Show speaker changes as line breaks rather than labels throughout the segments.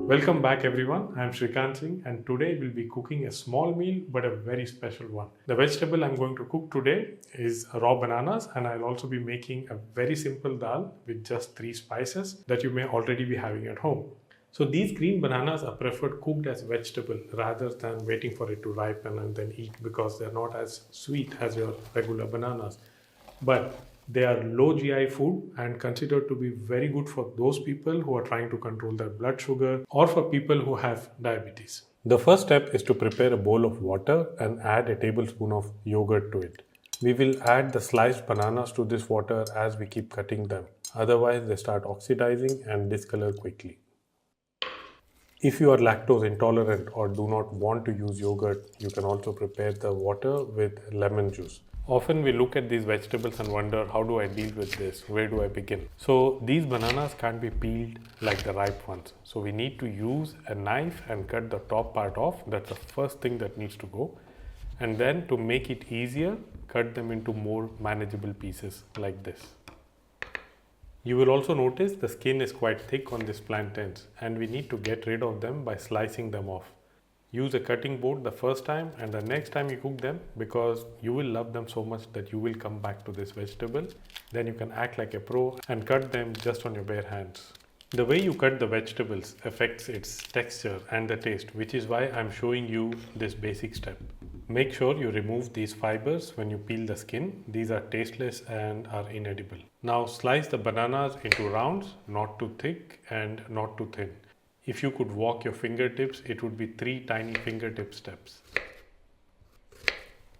Welcome back everyone, I am Shrikant Singh and today we'll be cooking a small meal but a very special one. The vegetable I'm going to cook today is raw bananas, and I'll also be making a very simple dal with just 3 spices that you may already be having at home. So these green bananas are preferred cooked as vegetable rather than waiting for it to ripen and then eat, because they're not as sweet as your regular bananas. But they are low GI food and considered to be very good for those people who are trying to control their blood sugar or for people who have diabetes. The first step is to prepare a bowl of water and add a tablespoon of yogurt to it. We will add the sliced bananas to this water as we keep cutting them. Otherwise, they start oxidizing and discolor quickly. If you are lactose intolerant or do not want to use yogurt, you can also prepare the water with lemon juice. Often we look at these vegetables and wonder, how do I deal with this? Where do I begin? So these bananas can't be peeled like the ripe ones. So we need to use a knife and cut the top part off. That's the first thing that needs to go. And then to make it easier, cut them into more manageable pieces like this. You will also notice the skin is quite thick on these plantains and we need to get rid of them by slicing them off. Use a cutting board the first time and the next time you cook them, because you will love them so much that you will come back to this vegetable. Then you can act like a pro and cut them just on your bare hands. The way you cut the vegetables affects its texture and the taste, which is why I'm showing you this basic step. Make sure you remove these fibers when you peel the skin. These are tasteless and are inedible. Now slice the bananas into rounds, not too thick and not too thin. If you could walk your fingertips, it would be 3 tiny fingertip steps.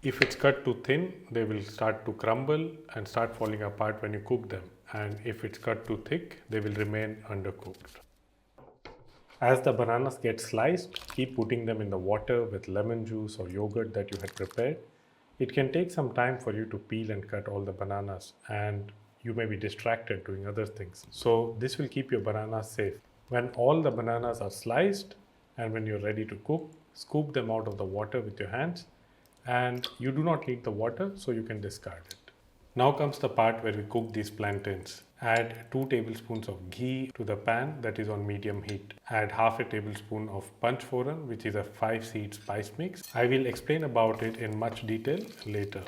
If it's cut too thin, they will start to crumble and start falling apart when you cook them. And if it's cut too thick, they will remain undercooked. As the bananas get sliced, keep putting them in the water with lemon juice or yogurt that you had prepared. It can take some time for you to peel and cut all the bananas, and you may be distracted doing other things. So this will keep your bananas safe. When all the bananas are sliced and when you're ready to cook, scoop them out of the water with your hands, and you do not need the water, so you can discard it. Now comes the part where we cook these plantains. Add 2 tablespoons of ghee to the pan that is on medium heat. Add half a tablespoon of panch phoron, which is a 5-seed spice mix. I will explain about it in much detail later.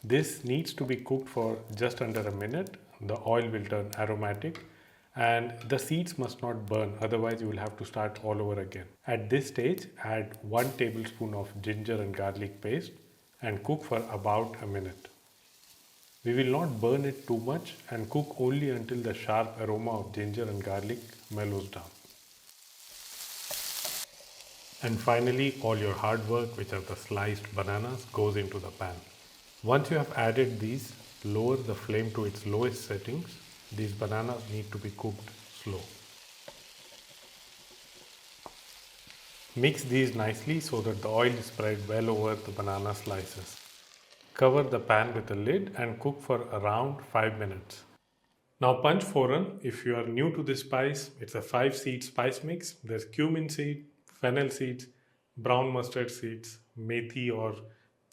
This needs to be cooked for just under a minute. The oil will turn aromatic and the seeds must not burn, otherwise you will have to start all over again. At this stage, add 1 tablespoon of ginger and garlic paste and cook for about a minute. We will not burn it too much and cook only until the sharp aroma of ginger and garlic mellows down. And finally, all your hard work, which are the sliced bananas, goes into the pan. Once you have added these, lower the flame to its lowest settings. These bananas need to be cooked slow. Mix these nicely so that the oil is spread well over the banana slices. Cover the pan with a lid and cook for around 5 minutes. Now panch phoron, if you are new to this spice, it's a 5-seed spice mix. There's cumin seed, fennel seeds, brown mustard seeds, methi or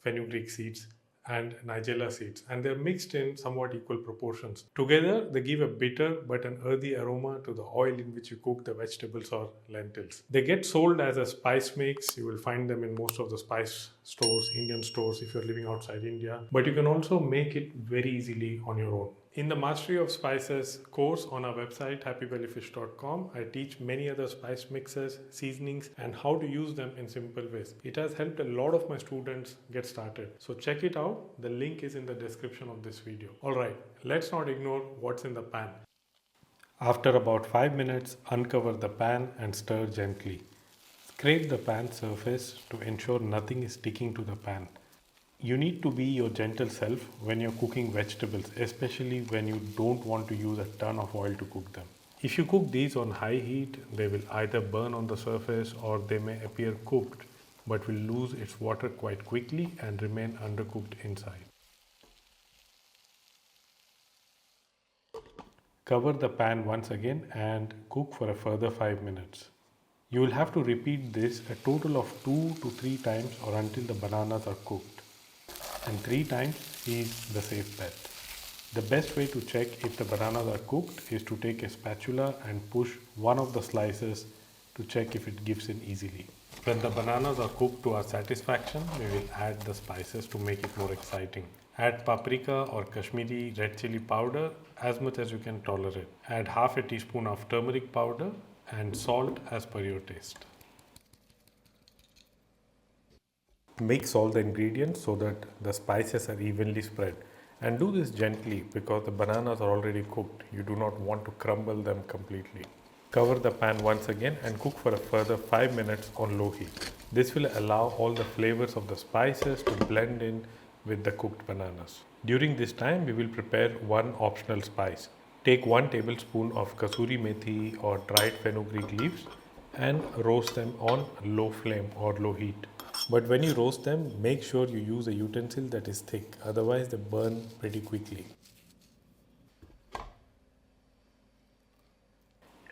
fenugreek seeds, and nigella seeds, and they're mixed in somewhat equal proportions. Together they give a bitter but an earthy aroma to the oil in which you cook the vegetables or lentils. They get sold as a spice mix. You will find them in most of the spice stores, Indian stores if you're living outside India, but you can also make it very easily on your own. In the Mastery of Spices course on our website happybellyfish.com, I teach many other spice mixes, seasonings, and how to use them in simple ways. It has helped a lot of my students get started. So check it out. The link is in the description of this video. Alright, let's not ignore what's in the pan. After about 5 minutes, uncover the pan and stir gently. Scrape the pan surface to ensure nothing is sticking to the pan. You need to be your gentle self when you're cooking vegetables, especially when you don't want to use a ton of oil to cook them. If you cook these on high heat, they will either burn on the surface or they may appear cooked, but will lose its water quite quickly and remain undercooked inside. Cover the pan once again and cook for a further 5 minutes. You will have to repeat this a total of 2 to 3 times or until the bananas are cooked. And 3 times is the safe bet. The best way to check if the bananas are cooked is to take a spatula and push one of the slices to check if it gives in easily. When the bananas are cooked to our satisfaction, we will add the spices to make it more exciting. Add paprika or Kashmiri red chili powder as much as you can tolerate. Add half a teaspoon of turmeric powder and salt as per your taste. Mix all the ingredients so that the spices are evenly spread. And do this gently because the bananas are already cooked. You do not want to crumble them completely. Cover the pan once again and cook for a further 5 minutes on low heat. This will allow all the flavors of the spices to blend in with the cooked bananas. During this time, we will prepare one optional spice. Take 1 tablespoon of kasuri methi or dried fenugreek leaves and roast them on low flame or low heat. But when you roast them, make sure you use a utensil that is thick, otherwise they burn pretty quickly.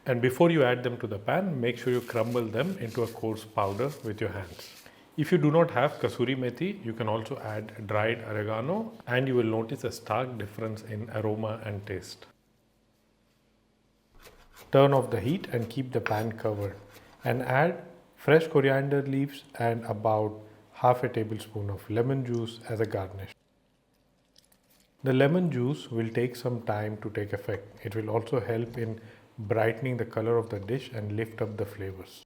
And before you add them to the pan, make sure you crumble them into a coarse powder with your hands. If you do not have kasuri methi, you can also add dried oregano and you will notice a stark difference in aroma and taste. Turn off the heat and keep the pan covered and add fresh coriander leaves and about half a tablespoon of lemon juice as a garnish. The lemon juice will take some time to take effect. It will also help in brightening the color of the dish and lift up the flavors.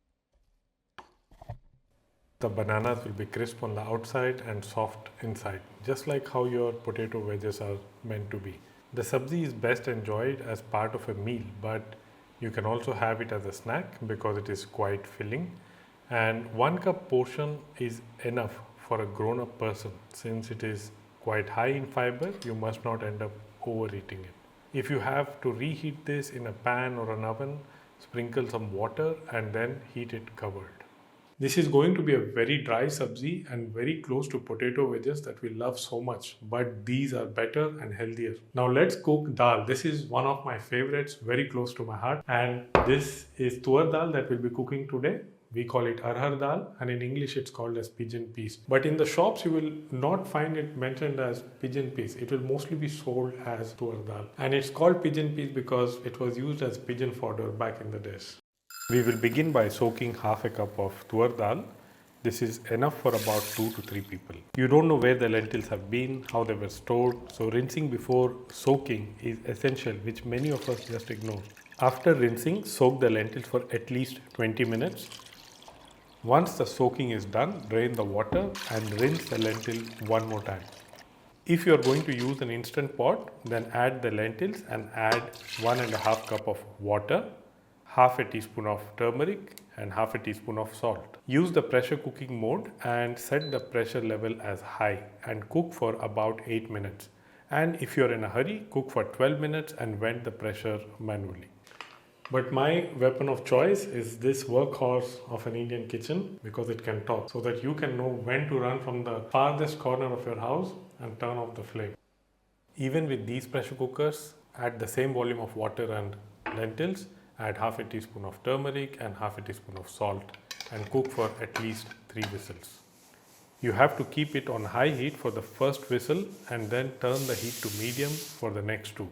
The bananas will be crisp on the outside and soft inside, just like how your potato wedges are meant to be. The sabzi is best enjoyed as part of a meal, but you can also have it as a snack because it is quite filling. And 1 cup portion is enough for a grown-up person. Since it is quite high in fiber, you must not end up overeating it. If you have to reheat this in a pan or an oven, sprinkle some water and then heat it covered. This is going to be a very dry sabzi and very close to potato wedges that we love so much, but these are better and healthier. Now let's cook dal. This is one of my favorites, very close to my heart, and this is tur dal that we'll be cooking today. We call it arhar dal and in English it's called as pigeon peas. But in the shops you will not find it mentioned as pigeon peas. It will mostly be sold as tur dal. And it's called pigeon peas because it was used as pigeon fodder back in the days. We will begin by soaking half a cup of tur dal. This is enough for about 2 to 3 people. You don't know where the lentils have been, how they were stored. So rinsing before soaking is essential, which many of us just ignore. After rinsing, soak the lentils for at least 20 minutes. Once the soaking is done, drain the water and rinse the lentil one more time. If you are going to use an instant pot, then add the lentils and add 1.5 cup of water, half a teaspoon of turmeric and half a teaspoon of salt. Use the pressure cooking mode and set the pressure level as high and cook for about 8 minutes. And if you are in a hurry, cook for 12 minutes and vent the pressure manually. But my weapon of choice is this workhorse of an Indian kitchen because it can talk, so that you can know when to run from the farthest corner of your house and turn off the flame. Even with these pressure cookers, add the same volume of water and lentils, add half a teaspoon of turmeric and half a teaspoon of salt and cook for at least 3 whistles. You have to keep it on high heat for the first whistle and then turn the heat to medium for the next 2.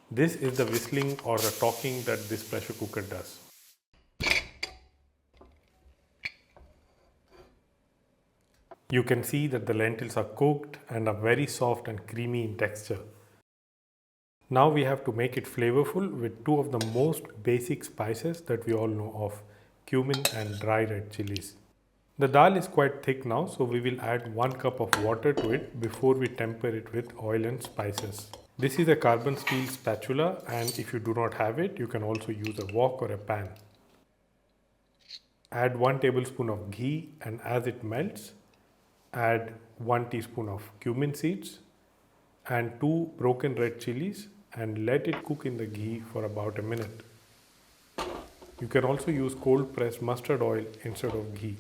This is the whistling or the talking that this pressure cooker does. You can see that the lentils are cooked and are very soft and creamy in texture. Now we have to make it flavorful with 2 of the most basic spices that we all know of, cumin and dry red chilies. The dal is quite thick now, so we will add 1 cup of water to it before we temper it with oil and spices. This is a carbon steel spatula, and if you do not have it, you can also use a wok or a pan. Add 1 tablespoon of ghee and as it melts, add 1 teaspoon of cumin seeds and 2 broken red chilies and let it cook in the ghee for about a minute. You can also use cold pressed mustard oil instead of ghee.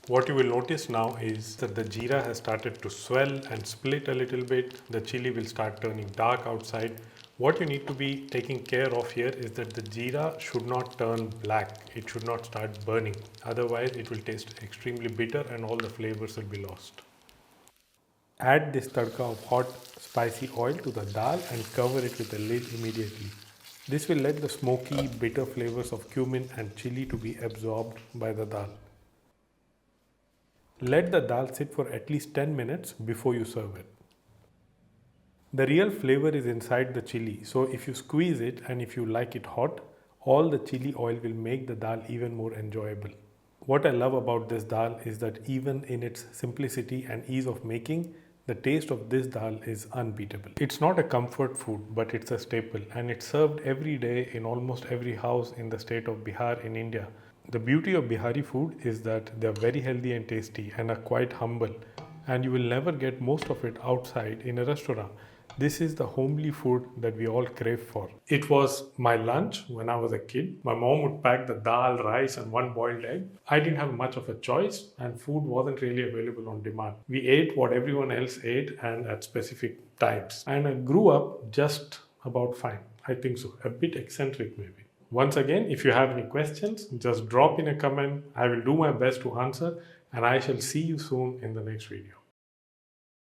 What you will notice now is that the jeera has started to swell and split a little bit. The chili will start turning dark outside. What you need to be taking care of here is that the jeera should not turn black. It should not start burning. Otherwise, it will taste extremely bitter and all the flavors will be lost. Add this tadka of hot spicy oil to the dal and cover it with a lid immediately. This will let the smoky, bitter flavors of cumin and chili to be absorbed by the dal. Let the dal sit for at least 10 minutes before you serve it. The real flavor is inside the chili, so if you squeeze it and if you like it hot, all the chili oil will make the dal even more enjoyable. What I love about this dal is that even in its simplicity and ease of making, the taste of this dal is unbeatable. It's not a comfort food, but it's a staple, and it's served every day in almost every house in the state of Bihar in India. The beauty of Bihari food is that they're very healthy and tasty and are quite humble, and you will never get most of it outside in a restaurant. This is the homely food that we all crave for. It was my lunch when I was a kid. My mom would pack the dal, rice, and one boiled egg. I didn't have much of a choice, and food wasn't really available on demand. We ate what everyone else ate and at specific times. And I grew up just about fine. I think so. A bit eccentric, maybe. Once again, if you have any questions, just drop in a comment. I will do my best to answer, and I shall see you soon in the next video.